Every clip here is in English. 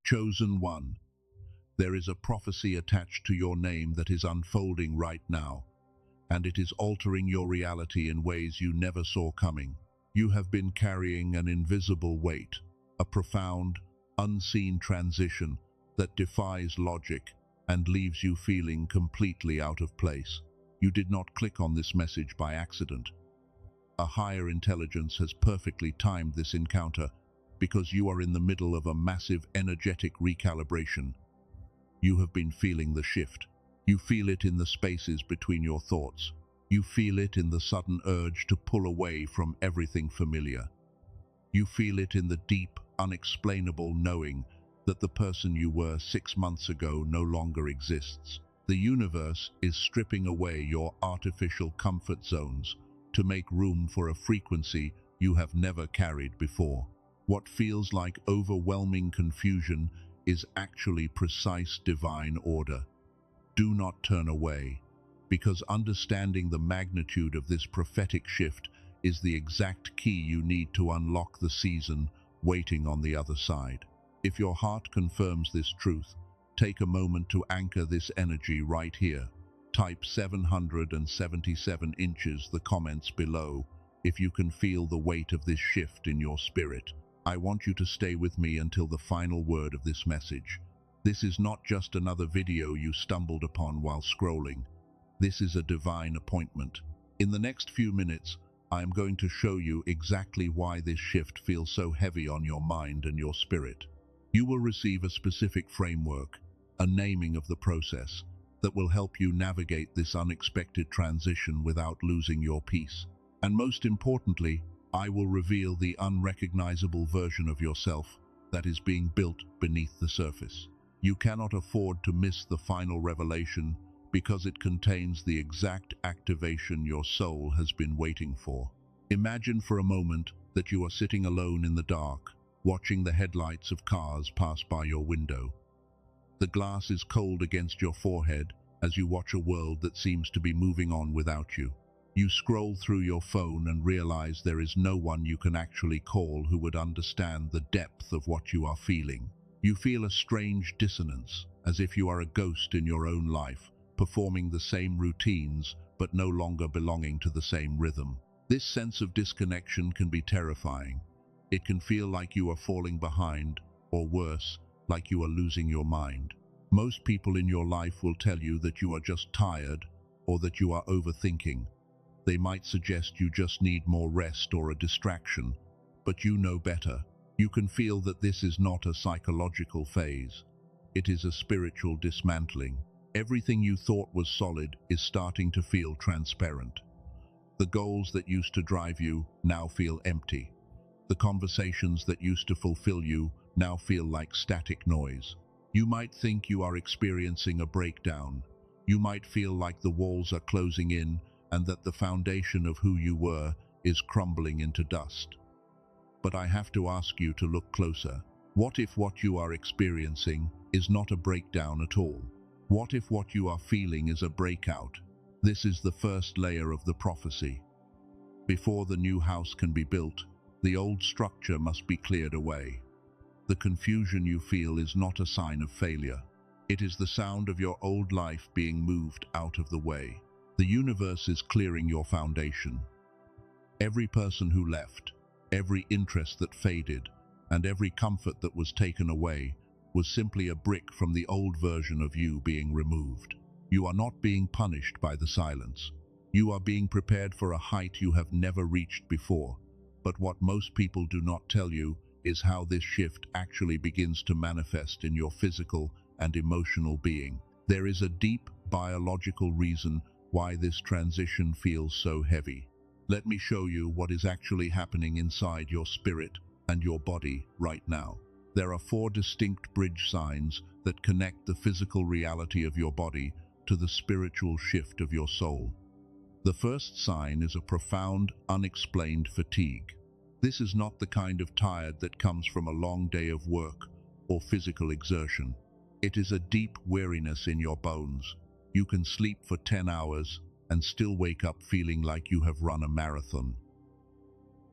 Chosen one. There is a prophecy attached to your name that is unfolding right now, and it is altering your reality in ways you never saw coming. You have been carrying an invisible weight, a profound, unseen transition that defies logic and leaves you feeling completely out of place. You did not click on this message by accident. A higher intelligence has perfectly timed this encounter because you are in the middle of a massive energetic recalibration. You have been feeling the shift. You feel it in the spaces between your thoughts. You feel it in the sudden urge to pull away from everything familiar. You feel it in the deep, unexplainable knowing that the person you were 6 months ago no longer exists. The universe is stripping away your artificial comfort zones to make room for a frequency you have never carried before. What feels like overwhelming confusion is actually precise divine order. Do not turn away, because understanding the magnitude of this prophetic shift is the exact key you need to unlock the season waiting on the other side. If your heart confirms this truth, take a moment to anchor this energy right here. Type 777 inches the comments below if you can feel the weight of this shift in your spirit. I want you to stay with me until the final word of this message. This is not just another video you stumbled upon while scrolling. This is a divine appointment. In the next few minutes, I am going to show you exactly why this shift feels so heavy on your mind and your spirit. You will receive a specific framework, a naming of the process, that will help you navigate this unexpected transition without losing your peace. And most importantly, I will reveal the unrecognizable version of yourself that is being built beneath the surface. You cannot afford to miss the final revelation because it contains the exact activation your soul has been waiting for. Imagine for a moment that you are sitting alone in the dark, watching the headlights of cars pass by your window. The glass is cold against your forehead as you watch a world that seems to be moving on without you. You scroll through your phone and realize there is no one you can actually call who would understand the depth of what you are feeling. You feel a strange dissonance, as if you are a ghost in your own life, performing the same routines but no longer belonging to the same rhythm. This sense of disconnection can be terrifying. It can feel like you are falling behind, or worse, like you are losing your mind. Most people in your life will tell you that you are just tired or that you are overthinking. They might suggest you just need more rest or a distraction, but you know better. You can feel that this is not a psychological phase. It is a spiritual dismantling. Everything you thought was solid is starting to feel transparent. The goals that used to drive you now feel empty. The conversations that used to fulfill you now feel like static noise. You might think you are experiencing a breakdown. You might feel like the walls are closing in and that the foundation of who you were is crumbling into dust. But I have to ask you to look closer. What if what you are experiencing is not a breakdown at all? What if what you are feeling is a breakout? This is the first layer of the prophecy. Before the new house can be built, the old structure must be cleared away. The confusion you feel is not a sign of failure. It is the sound of your old life being moved out of the way. The universe is clearing your foundation. Every person who left, every interest that faded, and every comfort that was taken away was simply a brick from the old version of you being removed. You are not being punished by the silence. You are being prepared for a height you have never reached before. But what most people do not tell you is how this shift actually begins to manifest in your physical and emotional being. There is a deep biological reason why this transition feels so heavy. Let me show you what is actually happening inside your spirit and your body right now. There are 4 distinct bridge signs that connect the physical reality of your body to the spiritual shift of your soul. The first sign is a profound, unexplained fatigue. This is not the kind of tired that comes from a long day of work or physical exertion. It is a deep weariness in your bones. You can sleep for 10 hours and still wake up feeling like you have run a marathon.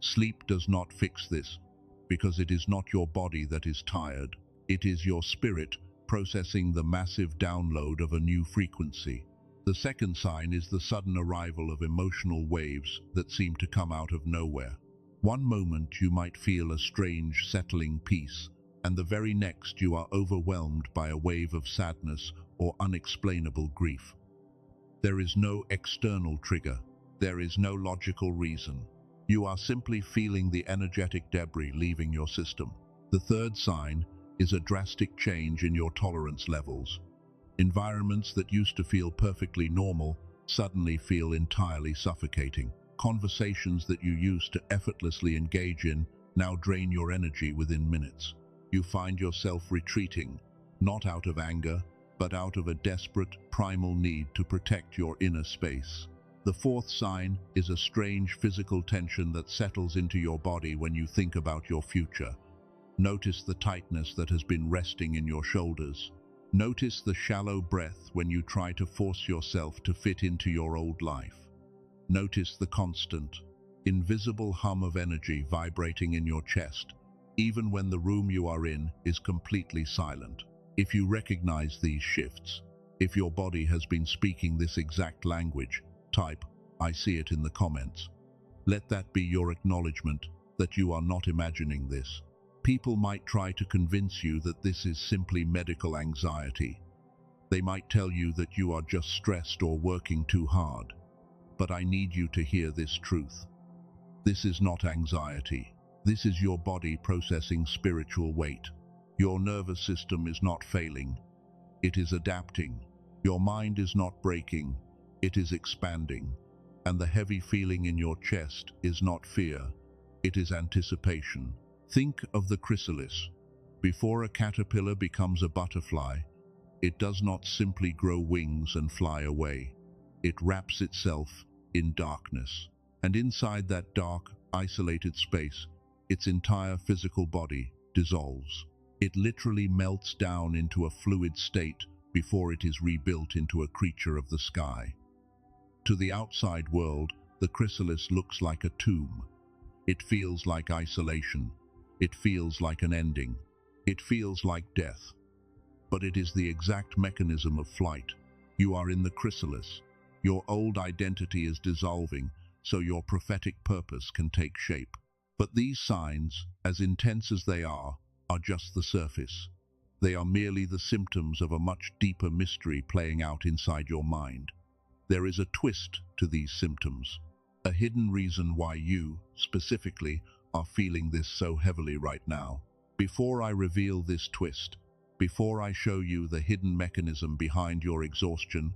Sleep does not fix this, because it is not your body that is tired. It is your spirit processing the massive download of a new frequency. The second sign is the sudden arrival of emotional waves that seem to come out of nowhere. One moment you might feel a strange, settling peace, and the very next you are overwhelmed by a wave of sadness or unexplainable grief. There is no external trigger. There is no logical reason. You are simply feeling the energetic debris leaving your system. The third sign is a drastic change in your tolerance levels. Environments that used to feel perfectly normal suddenly feel entirely suffocating. Conversations that you used to effortlessly engage in now drain your energy within minutes. You find yourself retreating, not out of anger, but out of a desperate, primal need to protect your inner space. The fourth sign is a strange physical tension that settles into your body when you think about your future. Notice the tightness that has been resting in your shoulders. Notice the shallow breath when you try to force yourself to fit into your old life. Notice the constant, invisible hum of energy vibrating in your chest, even when the room you are in is completely silent. If you recognize these shifts, if your body has been speaking this exact language, type, "I see it" in the comments. Let that be your acknowledgement that you are not imagining this. People might try to convince you that this is simply medical anxiety. They might tell you that you are just stressed or working too hard. But I need you to hear this truth. This is not anxiety. This is your body processing spiritual weight. Your nervous system is not failing. It is adapting. Your mind is not breaking. It is expanding. And the heavy feeling in your chest is not fear. It is anticipation. Think of the chrysalis. Before a caterpillar becomes a butterfly, it does not simply grow wings and fly away. It wraps itself in darkness. And inside that dark, isolated space, its entire physical body dissolves. It literally melts down into a fluid state before it is rebuilt into a creature of the sky. To the outside world, the chrysalis looks like a tomb. It feels like isolation. It feels like an ending. It feels like death. But it is the exact mechanism of flight. You are in the chrysalis. Your old identity is dissolving, so your prophetic purpose can take shape. But these signs, as intense as they are just the surface. They are merely the symptoms of a much deeper mystery playing out inside your mind. There is a twist to these symptoms, a hidden reason why you, specifically, are feeling this so heavily right now. Before I reveal this twist, before I show you the hidden mechanism behind your exhaustion,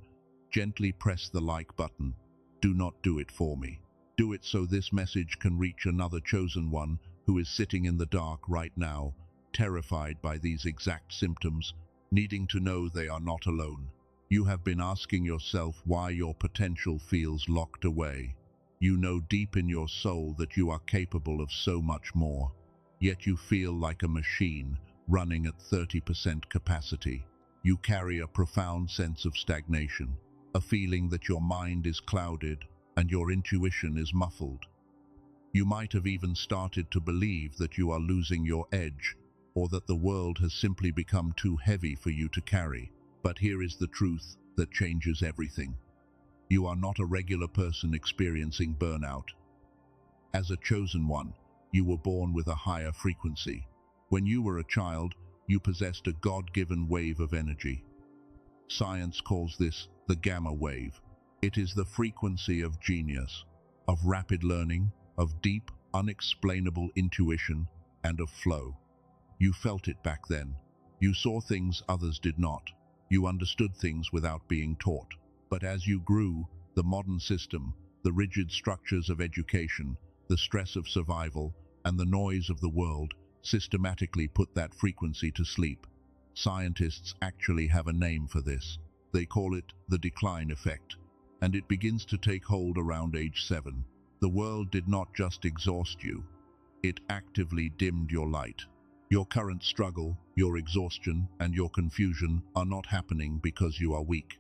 gently press the like button. Do not do it for me. Do it so this message can reach another chosen one who is sitting in the dark right now, terrified by these exact symptoms, needing to know they are not alone. You have been asking yourself why your potential feels locked away. You know deep in your soul that you are capable of so much more, yet you feel like a machine running at 30% capacity. You carry a profound sense of stagnation, a feeling that your mind is clouded and your intuition is muffled. You might have even started to believe that you are losing your edge, or that the world has simply become too heavy for you to carry. But here is the truth that changes everything. You are not a regular person experiencing burnout. As a chosen one, you were born with a higher frequency. When you were a child, you possessed a God-given wave of energy. Science calls this the gamma wave. It is the frequency of genius, of rapid learning, of deep, unexplainable intuition, and of flow. You felt it back then. You saw things others did not. You understood things without being taught. But as you grew, the modern system, the rigid structures of education, the stress of survival, and the noise of the world systematically put that frequency to sleep. Scientists actually have a name for this. They call it the decline effect, and it begins to take hold around age 7. The world did not just exhaust you, it actively dimmed your light. Your current struggle, your exhaustion, and your confusion are not happening because you are weak.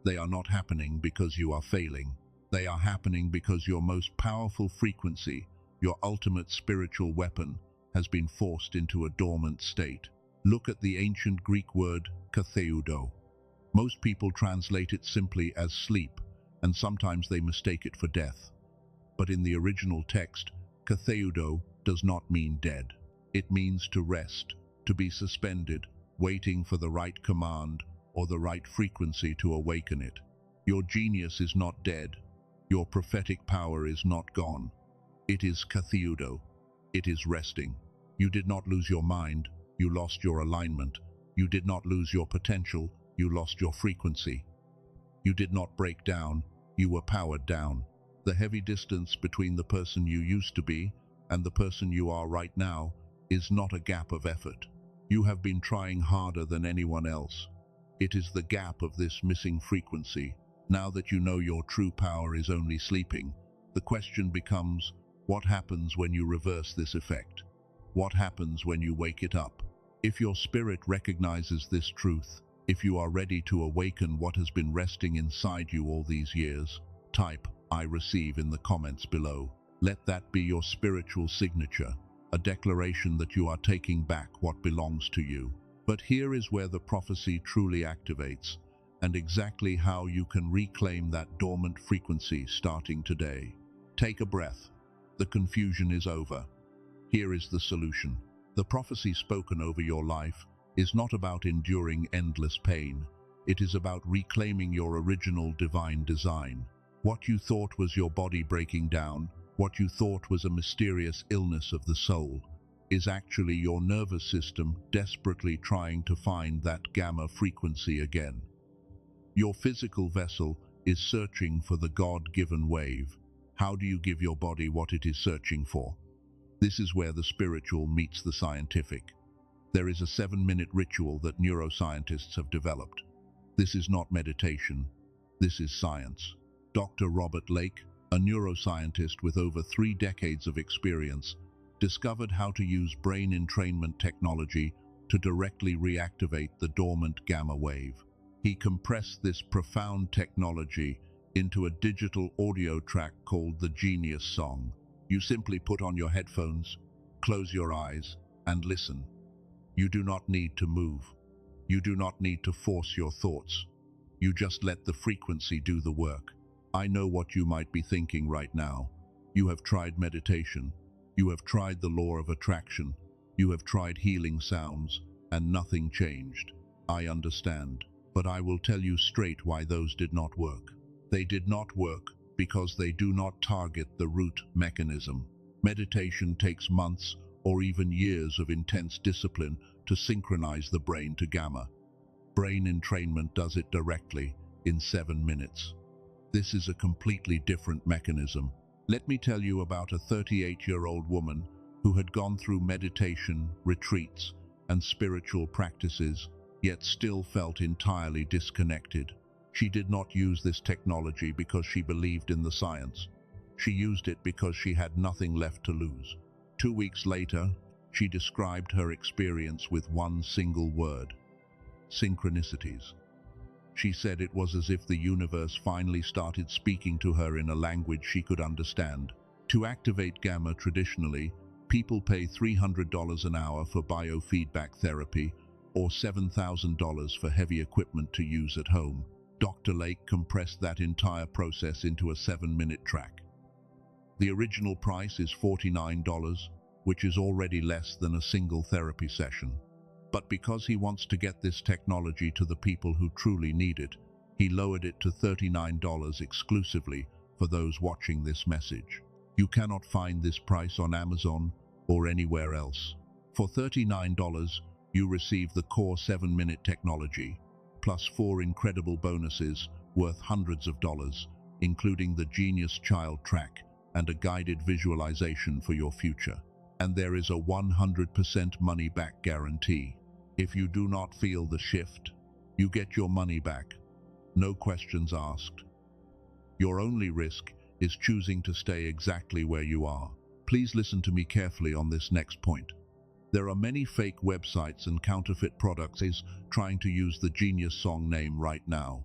They are not happening because you are failing. They are happening because your most powerful frequency, your ultimate spiritual weapon, has been forced into a dormant state. Look at the ancient Greek word katheudo. Most people translate it simply as sleep, and sometimes they mistake it for death. But in the original text, katheudo does not mean dead. It means to rest, to be suspended, waiting for the right command or the right frequency to awaken it. Your genius is not dead. Your prophetic power is not gone. It is katheudo. It is resting. You did not lose your mind. You lost your alignment. You did not lose your potential. You lost your frequency. You did not break down. You were powered down. The heavy distance between the person you used to be and the person you are right now is not a gap of effort. You have been trying harder than anyone else. It is the gap of this missing frequency. Now that you know your true power is only sleeping, the question becomes, what happens when you reverse this effect? What happens when you wake it up? If your spirit recognizes this truth, if you are ready to awaken what has been resting inside you all these years, type "I receive" in the comments below. Let that be your spiritual signature, a declaration that you are taking back what belongs to you. But here is where the prophecy truly activates, and exactly how you can reclaim that dormant frequency starting today. Take a breath. The confusion is over. Here is the solution. The prophecy spoken over your life is not about enduring endless pain. It is about reclaiming your original divine design. What you thought was your body breaking down, what you thought was a mysterious illness of the soul, is actually your nervous system desperately trying to find that gamma frequency again. Your physical vessel is searching for the God-given wave. How do you give your body what it is searching for? This is where the spiritual meets the scientific. There is a 7-minute ritual that neuroscientists have developed. This is not meditation. This is science. Dr. Robert Lake, a neuroscientist with over 3 decades of experience, discovered how to use brain entrainment technology to directly reactivate the dormant gamma wave. He compressed this profound technology into a digital audio track called the Genius Song. You simply put on your headphones, close your eyes, and listen. You do not need to move. You do not need to force your thoughts. You just let the frequency do the work. I know what you might be thinking right now. You have tried meditation. You have tried the law of attraction. You have tried healing sounds, and nothing changed. I understand, but I will tell you straight why those did not work. They did not work because they do not target the root mechanism. Meditation takes months or even years of intense discipline to synchronize the brain to gamma. Brain entrainment does it directly, in 7 minutes. This is a completely different mechanism. Let me tell you about a 38-year-old woman who had gone through meditation, retreats, and spiritual practices, yet still felt entirely disconnected. She did not use this technology because she believed in the science. She used it because she had nothing left to lose. 2 weeks later, she described her experience with one single word: synchronicities. She said it was as if the universe finally started speaking to her in a language she could understand. To activate gamma traditionally, people pay $300 an hour for biofeedback therapy or $7,000 for heavy equipment to use at home. Dr. Lake compressed that entire process into a 7-minute track. The original price is $49, which is already less than a single therapy session. But because he wants to get this technology to the people who truly need it, he lowered it to $39 exclusively for those watching this message. You cannot find this price on Amazon or anywhere else. For $39, you receive the core 7-minute technology, plus 4 incredible bonuses worth hundreds of dollars, including the Genius Child Track and a guided visualization for your future. And there is a 100% money-back guarantee. If you do not feel the shift, you get your money back. No questions asked. Your only risk is choosing to stay exactly where you are. Please listen to me carefully on this next point. There are many fake websites and counterfeit products trying to use the Genius Song name right now.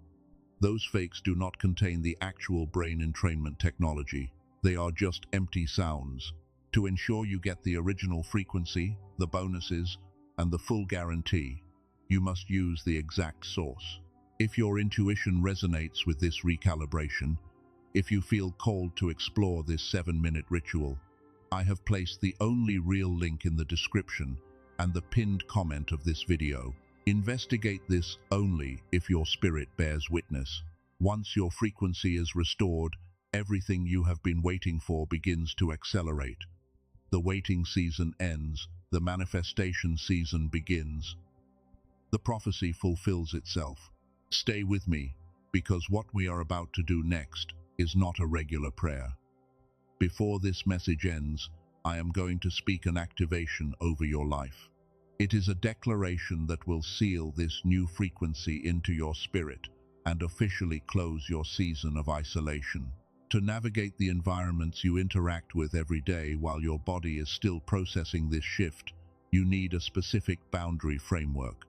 Those fakes do not contain the actual brain entrainment technology. They are just empty sounds. To ensure you get the original frequency, the bonuses, and the full guarantee, you must use the exact source. If your intuition resonates with this recalibration, if you feel called to explore this 7-minute ritual, I have placed the only real link in the description and the pinned comment of this video. Investigate this only if your spirit bears witness. Once your frequency is restored, everything you have been waiting for begins to accelerate. The waiting season ends, the manifestation season begins. The prophecy fulfills itself. Stay with me, because what we are about to do next is not a regular prayer. Before this message ends, I am going to speak an activation over your life. It is a declaration that will seal this new frequency into your spirit and officially close your season of isolation. To navigate the environments you interact with every day while your body is still processing this shift, you need a specific boundary framework.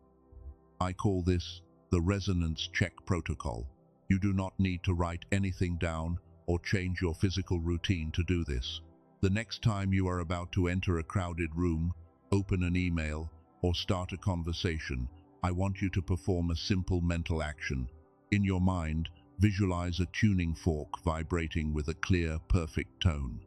I call this the resonance check protocol. You do not need to write anything down or change your physical routine to do this. The next time you are about to enter a crowded room, open an email, or start a conversation, I want you to perform a simple mental action. In your mind, visualize a tuning fork vibrating with a clear, perfect tone.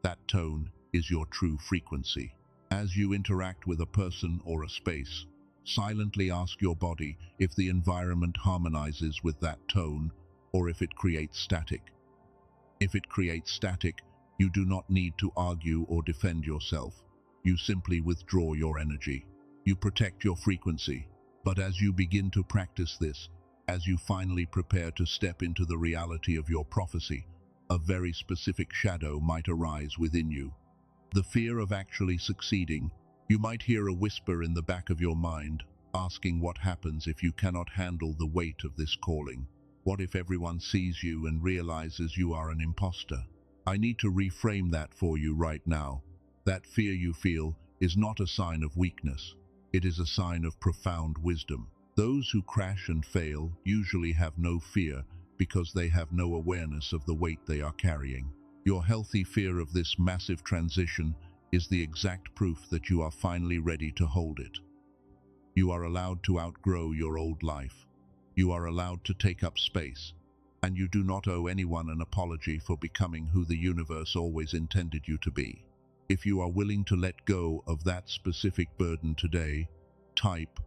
That tone is your true frequency. As you interact with a person or a space, silently ask your body if the environment harmonizes with that tone or if it creates static. If it creates static, you do not need to argue or defend yourself. You simply withdraw your energy. You protect your frequency. But as you begin to practice this, as you finally prepare to step into the reality of your prophecy, a very specific shadow might arise within you. The fear of actually succeeding. You might hear a whisper in the back of your mind, asking what happens if you cannot handle the weight of this calling. What if everyone sees you and realizes you are an imposter? I need to reframe that for you right now. That fear you feel is not a sign of weakness. It is a sign of profound wisdom. Those who crash and fail usually have no fear because they have no awareness of the weight they are carrying. Your healthy fear of this massive transition is the exact proof that you are finally ready to hold it. You are allowed to outgrow your old life. You are allowed to take up space, and you do not owe anyone an apology for becoming who the universe always intended you to be. If you are willing to let go of that specific burden today, type,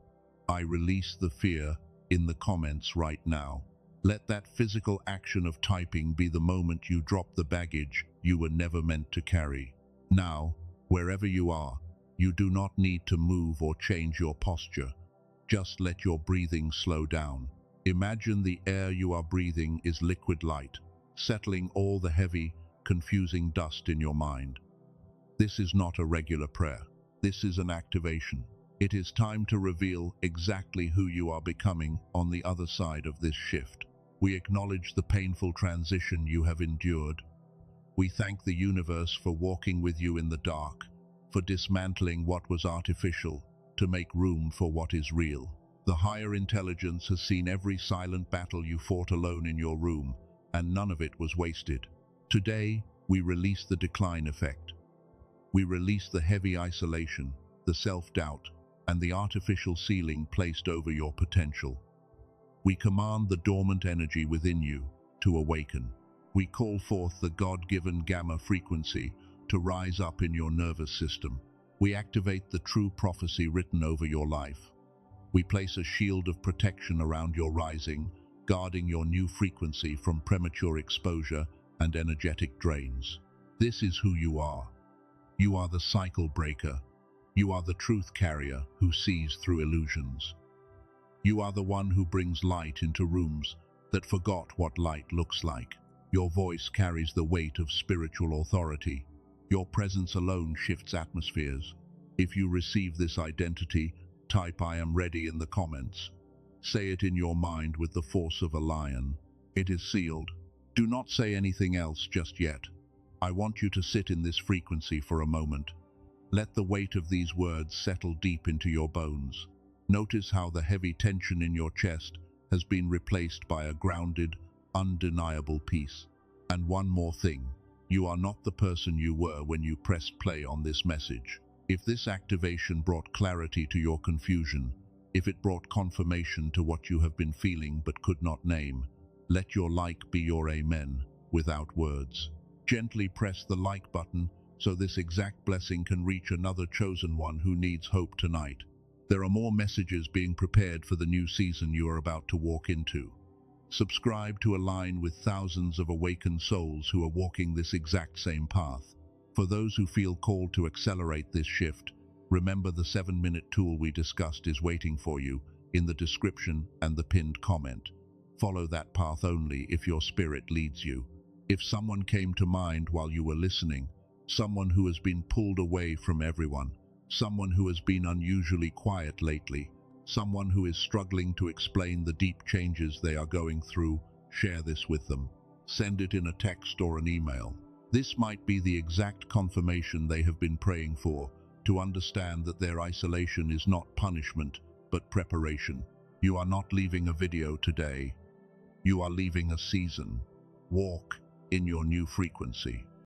"I release the fear," in the comments right now. Let that physical action of typing be the moment you drop the baggage you were never meant to carry. Now, wherever you are, you do not need to move or change your posture. Just let your breathing slow down. Imagine the air you are breathing is liquid light, settling all the heavy, confusing dust in your mind. This is not a regular prayer. This is an activation. It is time to reveal exactly who you are becoming on the other side of this shift. We acknowledge the painful transition you have endured. We thank the universe for walking with you in the dark, for dismantling what was artificial to make room for what is real. The higher intelligence has seen every silent battle you fought alone in your room, and none of it was wasted. Today, we release the decline effect. We release the heavy isolation, the self-doubt, and the artificial ceiling placed over your potential. We command the dormant energy within you to awaken. We call forth the God-given gamma frequency to rise up in your nervous system. We activate the true prophecy written over your life. We place a shield of protection around your rising, guarding your new frequency from premature exposure and energetic drains. This is who you are. You are the cycle breaker. You are the truth carrier who sees through illusions. You are the one who brings light into rooms that forgot what light looks like. Your voice carries the weight of spiritual authority. Your presence alone shifts atmospheres. If you receive this identity, type "I am ready" in the comments. Say it in your mind with the force of a lion. It is sealed. Do not say anything else just yet. I want you to sit in this frequency for a moment. Let the weight of these words settle deep into your bones. Notice how the heavy tension in your chest has been replaced by a grounded, undeniable peace. And one more thing, you are not the person you were when you pressed play on this message. If this activation brought clarity to your confusion, if it brought confirmation to what you have been feeling but could not name, let your like be your amen, without words. Gently press the like button so this exact blessing can reach another chosen one who needs hope tonight. There are more messages being prepared for the new season you are about to walk into. Subscribe to align with thousands of awakened souls who are walking this exact same path. For those who feel called to accelerate this shift, remember the 7-minute tool we discussed is waiting for you in the description and the pinned comment. Follow that path only if your spirit leads you. If someone came to mind while you were listening, someone who has been pulled away from everyone, someone who has been unusually quiet lately, someone who is struggling to explain the deep changes they are going through, share this with them. Send it in a text or an email. This might be the exact confirmation they have been praying for, to understand that their isolation is not punishment, but preparation. You are not leaving a video today. You are leaving a season. Walk in your new frequency.